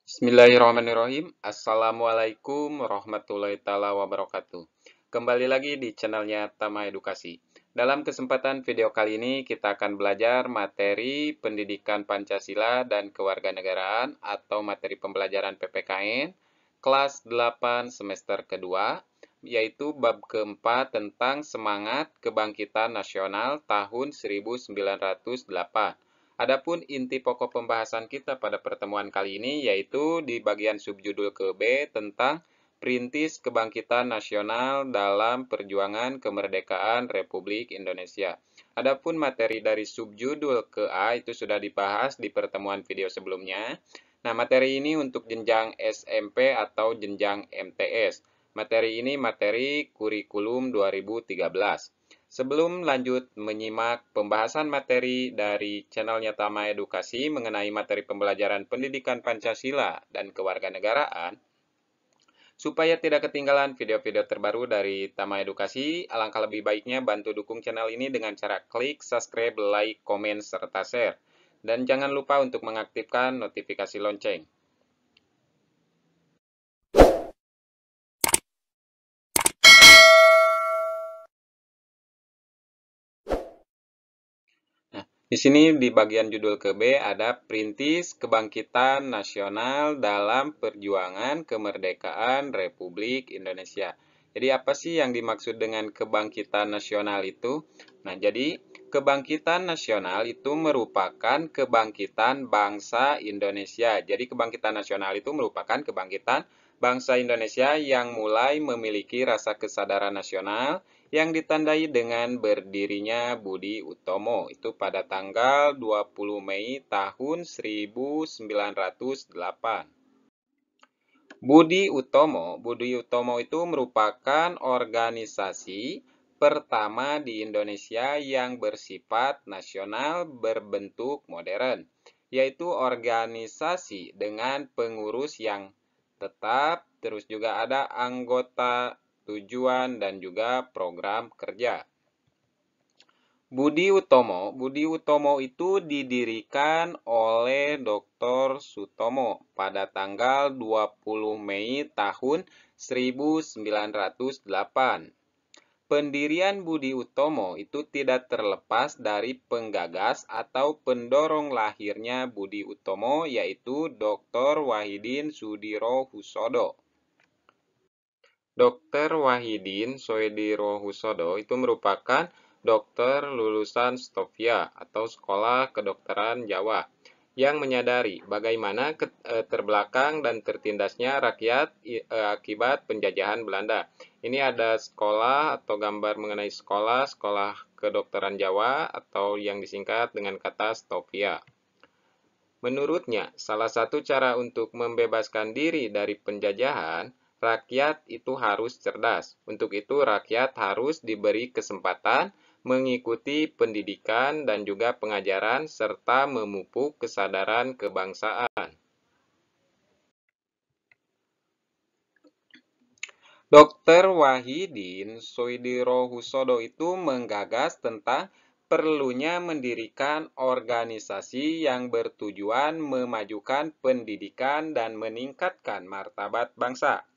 Bismillahirrahmanirrahim. Assalamualaikum warahmatullahi taala wabarakatuh. Kembali lagi di channelnya Tama Edukasi. Dalam kesempatan video kali ini kita akan belajar materi pendidikan Pancasila dan kewarganegaraan atau materi pembelajaran PPKN kelas 8 semester kedua, yaitu bab keempat tentang semangat kebangkitan nasional tahun 1908. Adapun inti pokok pembahasan kita pada pertemuan kali ini yaitu di bagian subjudul ke B tentang Perintis Kebangkitan Nasional dalam Perjuangan Kemerdekaan Republik Indonesia. Adapun materi dari subjudul ke A itu sudah dibahas di pertemuan video sebelumnya. Nah, materi ini untuk jenjang SMP atau jenjang MTS. Materi ini materi kurikulum 2013. Sebelum lanjut menyimak pembahasan materi dari channelnya Tama Edukasi mengenai materi pembelajaran pendidikan Pancasila dan kewarganegaraan, supaya tidak ketinggalan video-video terbaru dari Tama Edukasi, alangkah lebih baiknya bantu dukung channel ini dengan cara klik subscribe, like, komen, serta share. Dan jangan lupa untuk mengaktifkan notifikasi lonceng. Di sini di bagian judul ke B ada Perintis Kebangkitan Nasional dalam Perjuangan Kemerdekaan Republik Indonesia. Jadi apa sih yang dimaksud dengan kebangkitan nasional itu? Nah, jadi kebangkitan nasional itu merupakan kebangkitan bangsa Indonesia. Jadi kebangkitan nasional itu merupakan kebangkitan bangsa Indonesia yang mulai memiliki rasa kesadaran nasional yang ditandai dengan berdirinya Budi Utomo itu pada tanggal 20 Mei tahun 1908. Budi Utomo itu merupakan organisasi pertama di Indonesia yang bersifat nasional berbentuk modern, yaitu organisasi dengan pengurus yang tetap, terus juga ada anggota, tujuan, dan juga program kerja. Budi Utomo itu didirikan oleh Dr. Sutomo pada tanggal 20 Mei tahun 1908. Pendirian Budi Utomo itu tidak terlepas dari penggagas atau pendorong lahirnya Budi Utomo yaitu Dr. Wahidin Sudirohusodo. Dr. Wahidin Sudirohusodo itu merupakan dokter lulusan Stovia atau Sekolah Kedokteran Jawa yang menyadari bagaimana terbelakang dan tertindasnya rakyat akibat penjajahan Belanda. Ini ada sekolah atau gambar mengenai sekolah kedokteran Jawa atau yang disingkat dengan kata Stovia. Menurutnya, salah satu cara untuk membebaskan diri dari penjajahan, rakyat itu harus cerdas. Untuk itu, rakyat harus diberi kesempatan mengikuti pendidikan dan juga pengajaran serta memupuk kesadaran kebangsaan. Dr. Wahidin Sudirohusodo itu menggagas tentang perlunya mendirikan organisasi yang bertujuan memajukan pendidikan dan meningkatkan martabat bangsa.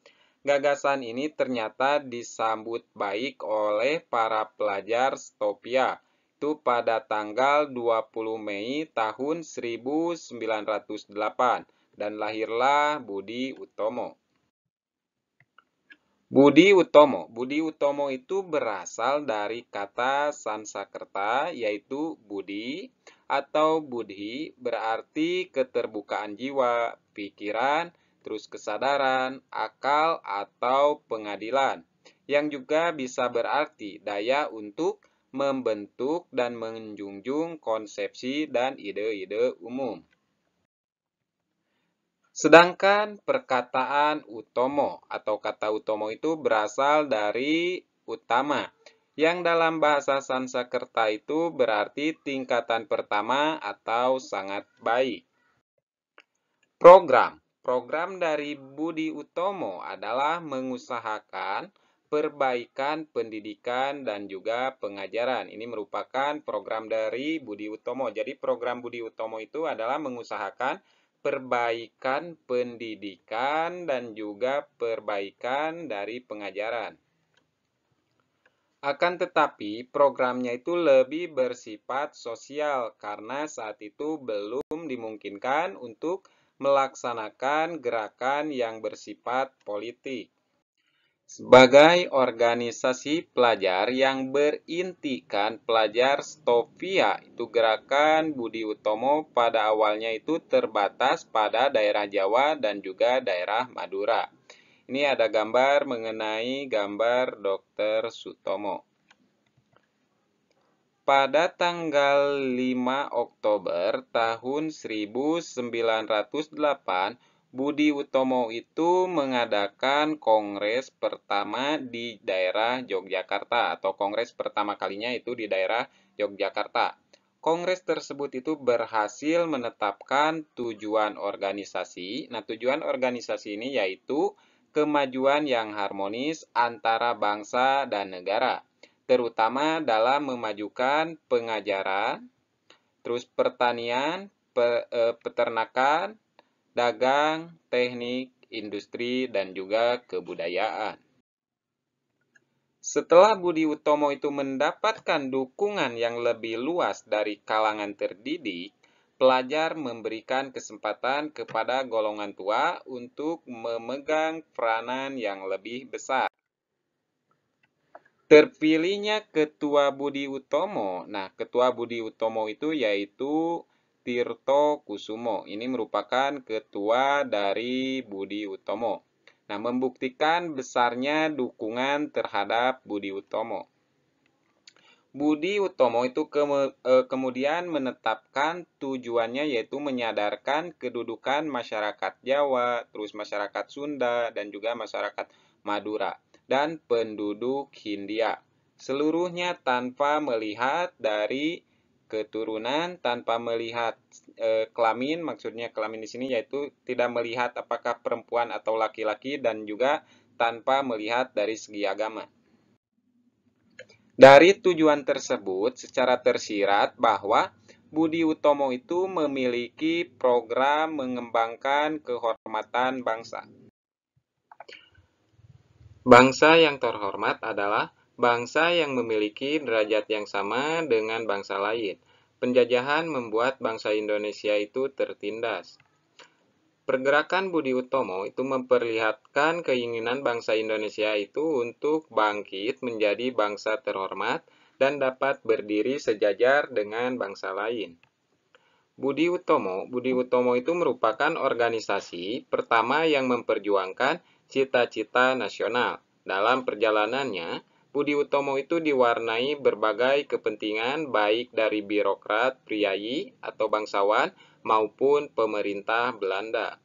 Gagasan ini ternyata disambut baik oleh para pelajar Stovia itu pada tanggal 20 Mei tahun 1908 dan lahirlah Budi Utomo. Budi Utomo itu berasal dari kata Sansekerta yaitu Budi atau Budhi berarti keterbukaan jiwa, pikiran, terus kesadaran, akal atau pengadilan, yang juga bisa berarti daya untuk membentuk dan menjunjung konsepsi dan ide-ide umum. Sedangkan perkataan utomo atau kata utomo itu berasal dari utama, yang dalam bahasa Sansekerta itu berarti tingkatan pertama atau sangat baik. Program dari Budi Utomo adalah mengusahakan perbaikan pendidikan dan juga pengajaran. Ini merupakan program dari Budi Utomo. Jadi program Budi Utomo itu adalah mengusahakan perbaikan pendidikan dan juga perbaikan dari pengajaran. Akan tetapi, programnya itu lebih bersifat sosial karena saat itu belum dimungkinkan untuk melaksanakan gerakan yang bersifat politik. Sebagai organisasi pelajar yang berintikan pelajar Stovia, itu gerakan Budi Utomo pada awalnya itu terbatas pada daerah Jawa dan juga daerah Madura. Ini ada gambar mengenai gambar Dr. Sutomo. Pada tanggal 5 Oktober tahun 1908, Budi Utomo itu mengadakan kongres pertama di daerah Yogyakarta, atau kongres pertama kalinya itu di daerah Yogyakarta. Kongres tersebut itu berhasil menetapkan tujuan organisasi. Nah, tujuan organisasi ini yaitu kemajuan yang harmonis antara bangsa dan negara, terutama dalam memajukan pengajaran, terus pertanian, peternakan, dagang, teknik, industri, dan juga kebudayaan. Setelah Budi Utomo itu mendapatkan dukungan yang lebih luas dari kalangan terdidik, pelajar memberikan kesempatan kepada golongan tua untuk memegang peranan yang lebih besar. Terpilihnya Ketua Budi Utomo. Nah, Ketua Budi Utomo itu yaitu Tirto Kusumo. Ini merupakan ketua dari Budi Utomo. Nah, membuktikan besarnya dukungan terhadap Budi Utomo. Budi Utomo itu kemudian menetapkan tujuannya yaitu menyadarkan kedudukan masyarakat Jawa, terus masyarakat Sunda, dan juga masyarakat Madura, dan penduduk Hindia. Seluruhnya tanpa melihat dari keturunan, tanpa melihat kelamin, maksudnya kelamin di sini yaitu tidak melihat apakah perempuan atau laki-laki, dan juga tanpa melihat dari segi agama. Dari tujuan tersebut secara tersirat bahwa Budi Utomo itu memiliki program mengembangkan kehormatan bangsa. Bangsa yang terhormat adalah bangsa yang memiliki derajat yang sama dengan bangsa lain. Penjajahan membuat bangsa Indonesia itu tertindas. Pergerakan Budi Utomo itu memperlihatkan keinginan bangsa Indonesia itu untuk bangkit menjadi bangsa terhormat dan dapat berdiri sejajar dengan bangsa lain. Budi Utomo itu merupakan organisasi pertama yang memperjuangkan cita-cita nasional. Dalam perjalanannya, Budi Utomo itu diwarnai berbagai kepentingan baik dari birokrat, priayi, atau bangsawan, maupun pemerintah Belanda.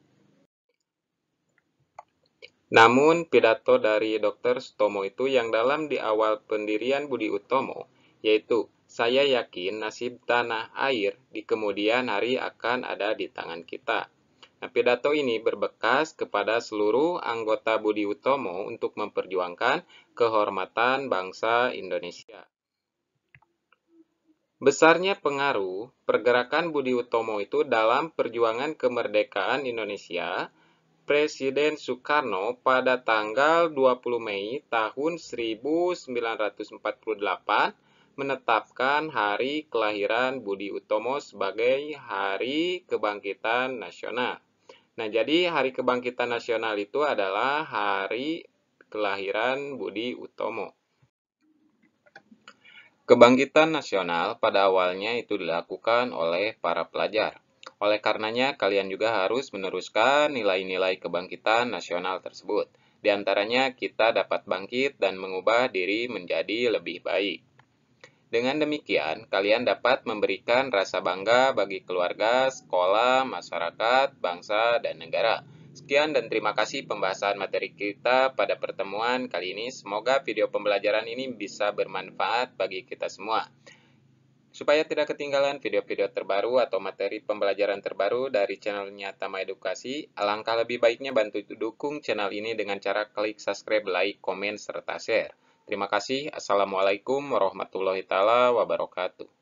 Namun, pidato dari Dr. Sutomo itu yang dalam di awal pendirian Budi Utomo, yaitu, "Saya yakin nasib tanah air di kemudian hari akan ada di tangan kita." Nah, pidato ini berbekas kepada seluruh anggota Budi Utomo untuk memperjuangkan kehormatan bangsa Indonesia. Besarnya pengaruh pergerakan Budi Utomo itu dalam perjuangan kemerdekaan Indonesia, Presiden Soekarno pada tanggal 20 Mei tahun 1948 menetapkan hari kelahiran Budi Utomo sebagai Hari Kebangkitan Nasional. Nah, jadi Hari Kebangkitan Nasional itu adalah hari kelahiran Budi Utomo. Kebangkitan nasional pada awalnya itu dilakukan oleh para pelajar. Oleh karenanya, kalian juga harus meneruskan nilai-nilai kebangkitan nasional tersebut. Di antaranya, kita dapat bangkit dan mengubah diri menjadi lebih baik. Dengan demikian, kalian dapat memberikan rasa bangga bagi keluarga, sekolah, masyarakat, bangsa, dan negara. Sekian dan terima kasih pembahasan materi kita pada pertemuan kali ini. Semoga video pembelajaran ini bisa bermanfaat bagi kita semua. Supaya tidak ketinggalan video-video terbaru atau materi pembelajaran terbaru dari channelnya Tama Edukasi, alangkah lebih baiknya bantu dukung channel ini dengan cara klik subscribe, like, komen, serta share. Terima kasih. Assalamualaikum warahmatullahi wabarakatuh.